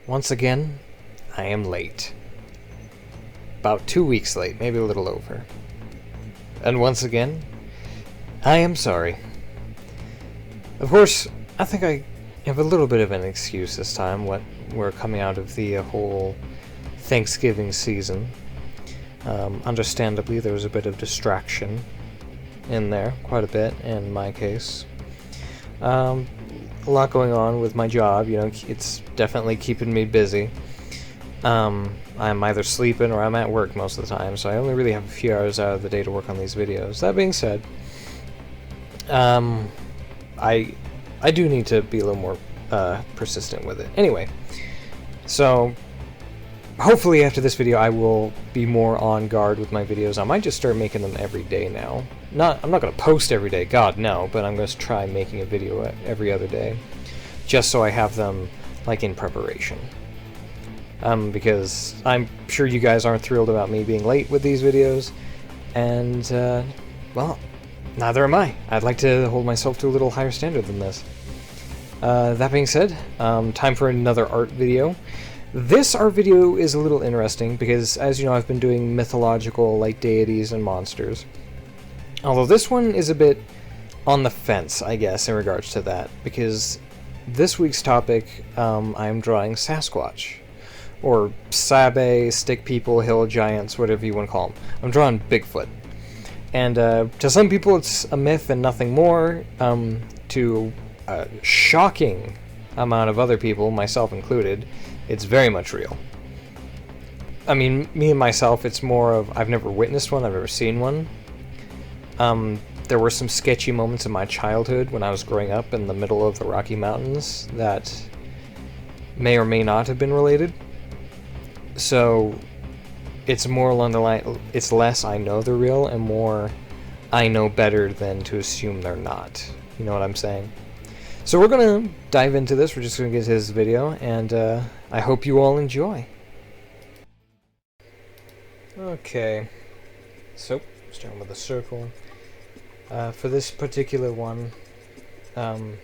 Once again, I am late. About 2 weeks late, maybe a little over. And once again, I am sorry. Of course, I think I have a little bit of an excuse this time. We're coming out of the whole Thanksgiving season. Understandably, there was a bit of distraction in there, quite a bit in my case. A lot going on with my job, it's definitely keeping me busy. I'm either sleeping or I'm at work most of the time, so I only really have a few hours out of the day to work on these videos. That being said, I do need to be a little more persistent with it. Anyway, so hopefully after this video I will be more on guard with my videos. I might just start making them every day now. I'm not going to post every day, God no, but I'm going to try making a video every other day, just so I have them like in preparation. Because I'm sure you guys aren't thrilled about me being late with these videos, and well, neither am I. I'd like to hold myself to a little higher standard than this. That being said, time for another art video. This art video is a little interesting because, as you know, I've been doing mythological, like, deities and monsters. Although this one is a bit on the fence, I guess, in regards to that, because this week's topic, I'm drawing Sasquatch. Or Sabe, stick people, hill giants, whatever you want to call them. I'm drawing Bigfoot. And to some people it's a myth and nothing more. To a shocking amount of other people, myself included, it's very much real. I mean, me and myself, it's more of, I've never witnessed one, I've never seen one. There were some sketchy moments in my childhood when I was growing up in the middle of the Rocky Mountains that may or may not have been related. So it's more along the line, it's less I know they're real and more I know better than to assume they're not. You know what I'm saying? So we're going to dive into this. We're just going to get to this video, and I hope you all enjoy. Okay, so starting with a circle. For this particular one, I'm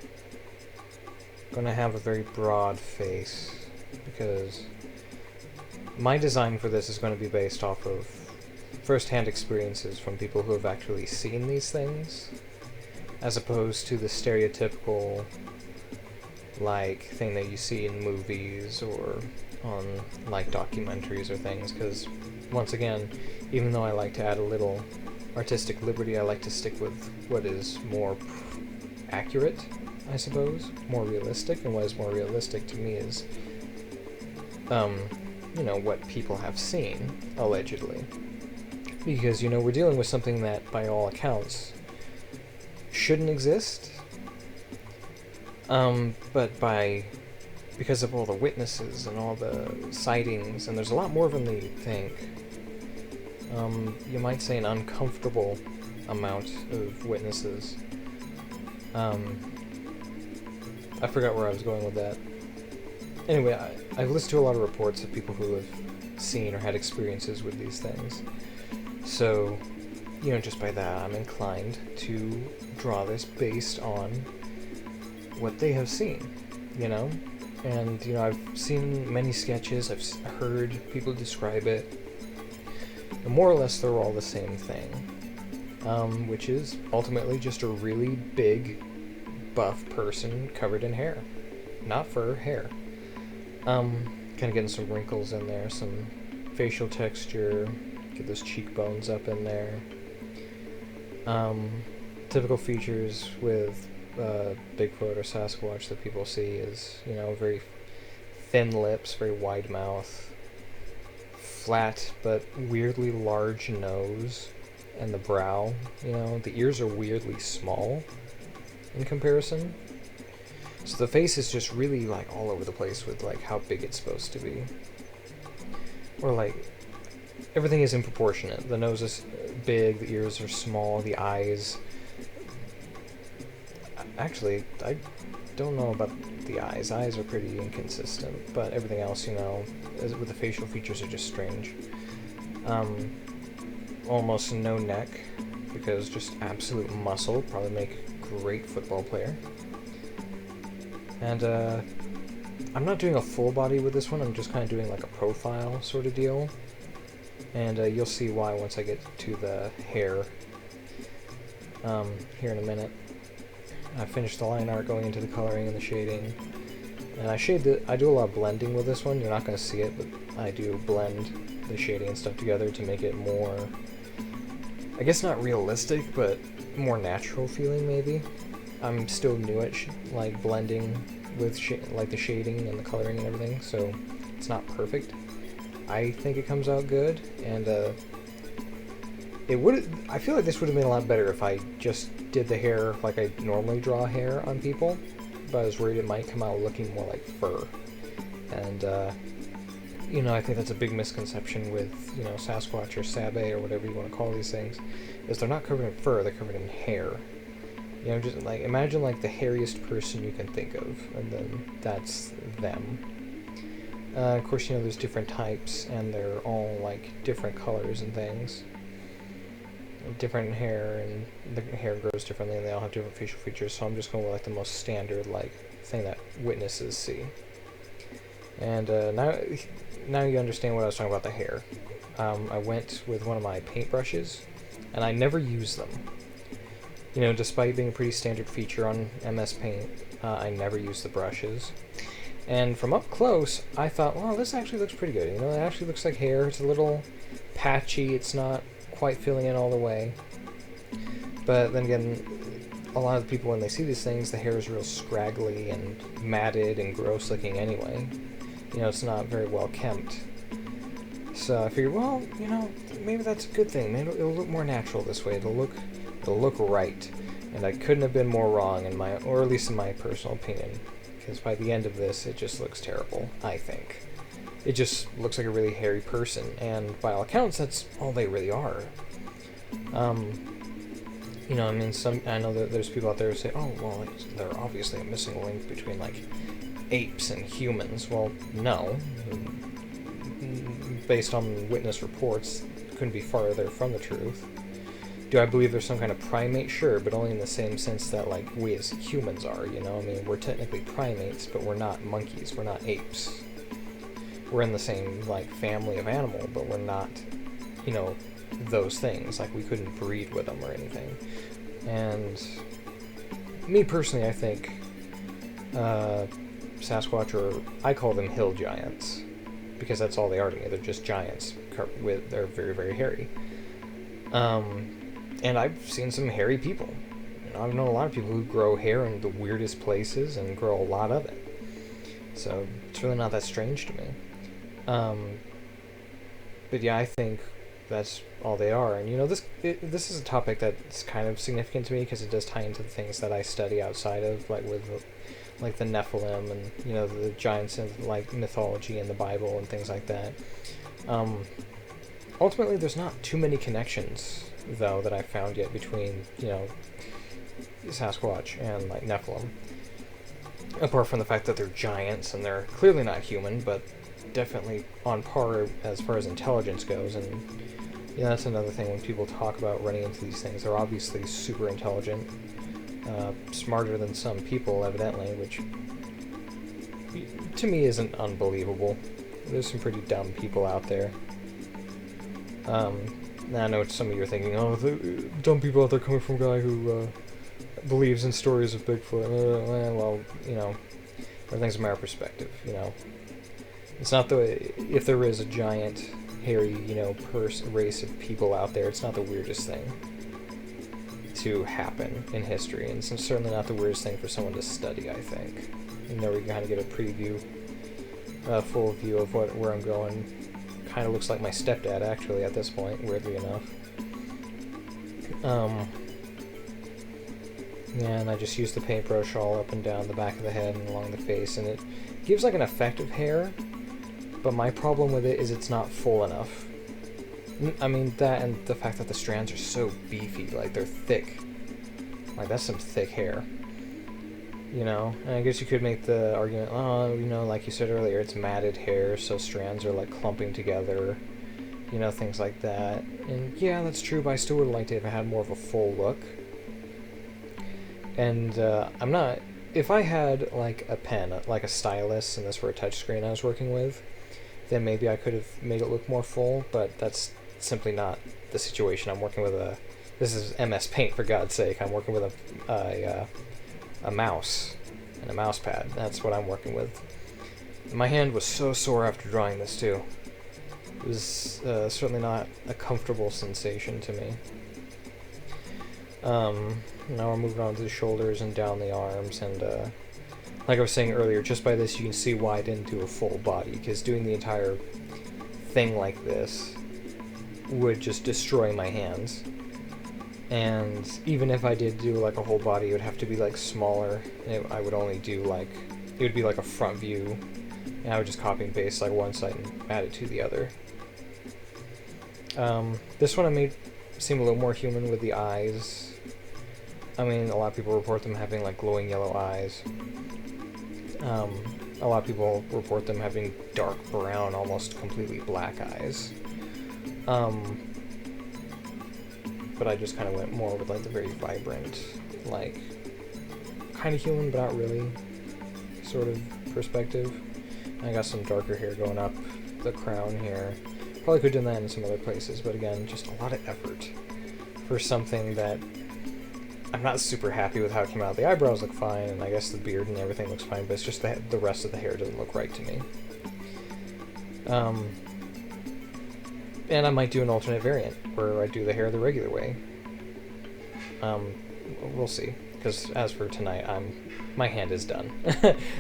going to have a very broad face because my design for this is going to be based off of first-hand experiences from people who have actually seen these things, as opposed to the stereotypical, like, thing that you see in movies or on, like, documentaries or things, because, once again, even though I like to add a little artistic liberty, I like to stick with what is more accurate, I suppose, more realistic, and what is more realistic to me is, you know, what people have seen, allegedly. Because, you know, we're dealing with something that, by all accounts, shouldn't exist. But because of all the witnesses and all the sightings, and there's a lot more of them than you think, you might say an uncomfortable amount of witnesses. I forgot where I was going with that. Anyway, I've listened to a lot of reports of people who have seen or had experiences with these things. So, you know, just by that, I'm inclined to draw this based on what they have seen, you know? And, you know, I've seen many sketches, I've heard people describe it, and more or less they're all the same thing, which is ultimately just a really big, buff person covered in hair. Not fur, hair. Kind of getting some wrinkles in there, some facial texture, get those cheekbones up in there. Typical features with Bigfoot or Sasquatch that people see is, you know, very thin lips, very wide mouth, flat but weirdly large nose, and the brow, you know, the ears are weirdly small in comparison. So the face is just really, like, all over the place with, like, how big it's supposed to be. Or, like, everything is improportionate. The nose is big, the ears are small, the eyes... Actually, I don't know about the eyes. Eyes are pretty inconsistent, but everything else, you know, with the facial features are just strange. Almost no neck, because just absolute muscle. Probably make a great football player. And, I'm not doing a full body with this one, I'm just kind of doing like a profile sort of deal. And you'll see why once I get to the hair here in a minute. I finished the line art going into the coloring and the shading. And I do a lot of blending with this one. You're not going to see it, but I do blend the shading and stuff together to make it more, I guess not realistic, but more natural feeling maybe. I'm still new at like blending with like the shading and the coloring and everything, so it's not perfect. I think it comes out good, and I feel like this would have been a lot better if I just did the hair like I normally draw hair on people, but I was worried it might come out looking more like fur. And you know, I think that's a big misconception with, you know, Sasquatch or Sabe or whatever you want to call these things, is they're not covered in fur, they're covered in hair. You know, just like imagine like the hairiest person you can think of, and then that's them. Of course, you know, there's different types, and they're all like different colors and things. Different hair, and the hair grows differently, and they all have different facial features, so I'm just going with like the most standard like thing that witnesses see. And now you understand what I was talking about the hair. I went with one of my paintbrushes, and I never use them. You know, despite being a pretty standard feature on MS Paint, I never use the brushes. And from up close, I thought, well, this actually looks pretty good. You know, it actually looks like hair. It's a little patchy. It's not quite filling in all the way. But then again, a lot of the people, when they see these things, the hair is real scraggly and matted and gross looking anyway. You know, it's not very well kempt. So I figured, well, you know, maybe that's a good thing. Maybe it'll look more natural this way. It'll look right. And I couldn't have been more wrong in my, or at least in my personal opinion. Because by the end of this, it just looks terrible, I think. It just looks like a really hairy person, and by all accounts, that's all they really are. You know, I mean, I know that there's people out there who say, oh, well, they're obviously a missing link between, like, apes and humans. Well, no. Based on witness reports, couldn't be farther from the truth. Do I believe there's some kind of primate? Sure, but only in the same sense that, like, we as humans are, you know? I mean, we're technically primates, but we're not monkeys, we're not apes. We're in the same, like, family of animal, but we're not, you know, those things. Like, we couldn't breed with them or anything. And me personally, I think Sasquatch, or I call them hill giants, because that's all they are to me. They're just giants. They're very, very hairy. And I've seen some hairy people. You know, I've known a lot of people who grow hair in the weirdest places and grow a lot of it. So it's really not that strange to me. But yeah, I think that's all they are. And you know, this is a topic that's kind of significant to me because it does tie into the things that I study outside of, like with like the Nephilim and, you know, the giants of like mythology and the Bible and things like that. Ultimately, there's not too many connections though that I found yet between, you know, Sasquatch and like Nephilim. Apart from the fact that they're giants and they're clearly not human, but definitely on par as far as intelligence goes. And you know, that's another thing when people talk about running into these things. They're obviously super intelligent, smarter than some people, evidently, which to me isn't unbelievable. There's some pretty dumb people out there. Now I know some of you are thinking, oh, the dumb people out there coming from a guy who believes in stories of Bigfoot. Well, you know, everything's a matter of perspective, you know. It's not if there is a giant, hairy, you know, race of people out there, it's not the weirdest thing to happen in history, and it's certainly not the weirdest thing for someone to study, I think. And there we kind of get a preview, full view of where I'm going. Kind of looks like my stepdad, actually, at this point, weirdly enough. Yeah, and I just use the paintbrush all up and down the back of the head and along the face, and it gives like an effect of hair, but my problem with it is it's not full enough. I mean, that and the fact that the strands are so beefy, like they're thick. Like, that's some thick hair. You know? And I guess you could make the argument, oh, you know, like you said earlier, it's matted hair, so strands are like clumping together. You know, things like that. And yeah, that's true, but I still would have liked it if it had more of a full look. And I'm not if I had like a pen, like a stylus, and this were a touchscreen I was working with, then maybe I could have made it look more full, but that's simply not the situation. I'm working with this is MS Paint, for God's sake. I'm working with a mouse and a mouse pad. That's what I'm working with. My hand was so sore after drawing this too. It was certainly not a comfortable sensation to me. Now we're moving on to the shoulders and down the arms, and like I was saying earlier, just by this you can see why I didn't do a full body, because doing the entire thing like this would just destroy my hands. And even if I did do like a whole body, it would have to be like smaller. I would only do like, it would be like a front view, and I would just copy and paste like one side and add it to the other. This one I made seem a little more human with the eyes. I mean, a lot of people report them having like glowing yellow eyes. A lot of people report them having dark brown, almost completely black eyes. But I just kind of went more with like the very vibrant, like kind of human but not really sort of perspective. And I got some darker hair going up the crown here. Probably could have done that in some other places, but again, just a lot of effort for something that I'm not super happy with how it came out. The eyebrows look fine, and I guess the beard and everything looks fine, but it's just the rest of the hair doesn't look right to me. And I might do an alternate variant, where I do the hair the regular way. We'll see, because as for tonight, my hand is done.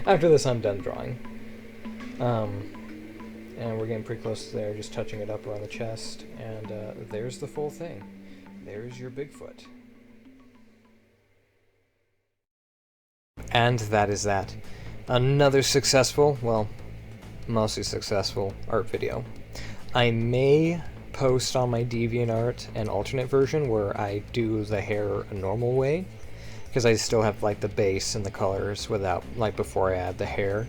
After this, I'm done drawing. And we're getting pretty close to there, just touching it up around the chest, and there's the full thing. There's your Bigfoot. And that is that. Another successful, well, mostly successful art video. I may post on my DeviantArt an alternate version where I do the hair a normal way, because I still have like the base and the colors without, like, before I add the hair.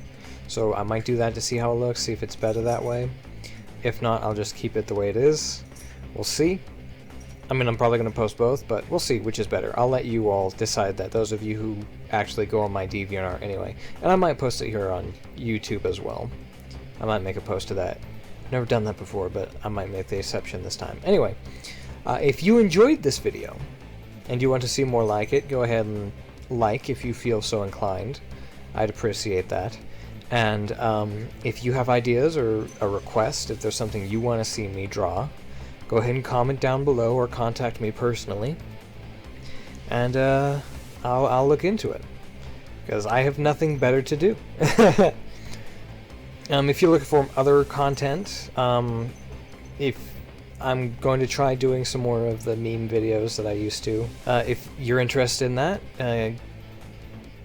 So I might do that to see how it looks, see if it's better that way. If not, I'll just keep it the way it is. We'll see. I mean, I'm probably going to post both, but we'll see which is better. I'll let you all decide that, those of you who actually go on my DeviantArt anyway. And I might post it here on YouTube as well. I might make a post of that. Never done that before, but I might make the exception this time. Anyway, if you enjoyed this video and you want to see more like it, go ahead and like if you feel so inclined. I'd appreciate that. And if you have ideas or a request, if there's something you want to see me draw, go ahead and comment down below or contact me personally, and I'll look into it, because I have nothing better to do. If you're looking for other content, if I'm going to try doing some more of the meme videos that I used to. If you're interested in that,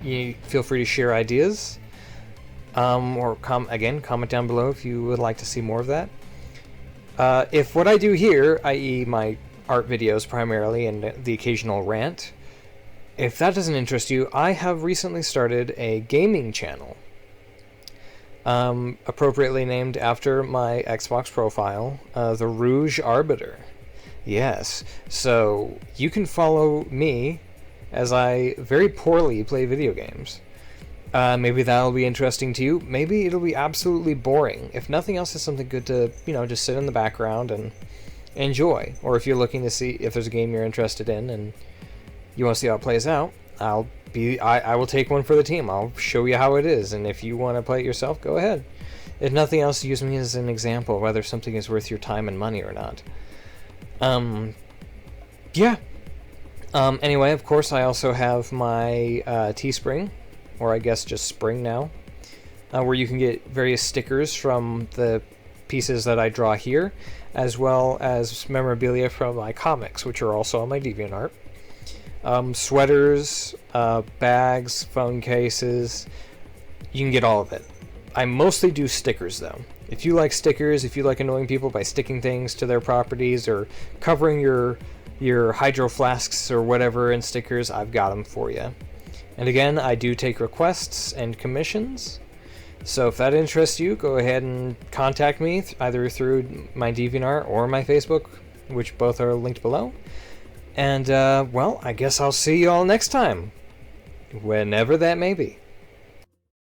you feel free to share ideas, or comment down below if you would like to see more of that. If what I do here, i.e. my art videos primarily and the occasional rant, if that doesn't interest you, I have recently started a gaming channel. Appropriately named after my Xbox profile, the Rouge Arbiter. Yes, so you can follow me as I very poorly play video games. Maybe that'll be interesting to you. Maybe it'll be absolutely boring. If nothing else, it's something good to, just sit in the background and enjoy. Or if you're looking to see if there's a game you're interested in and you want to see how it plays out, I will take one for the team. I'll show you how it is, and if you want to play it yourself, go ahead. If nothing else, use me as an example of whether something is worth your time and money or not. Yeah. Anyway, of course, I also have my Teespring, or I guess just Spring now, where you can get various stickers from the pieces that I draw here, as well as memorabilia from my comics, which are also on my DeviantArt. Sweaters, bags, phone cases, you can get all of it. I mostly do stickers though. If you like stickers, if you like annoying people by sticking things to their properties or covering your hydro flasks or whatever in stickers, I've got them for you. And again, I do take requests and commissions, so if that interests you, go ahead and contact me either through my DeviantArt or my Facebook, which both are linked below. And, well, I guess I'll see you all next time. whenever that may be.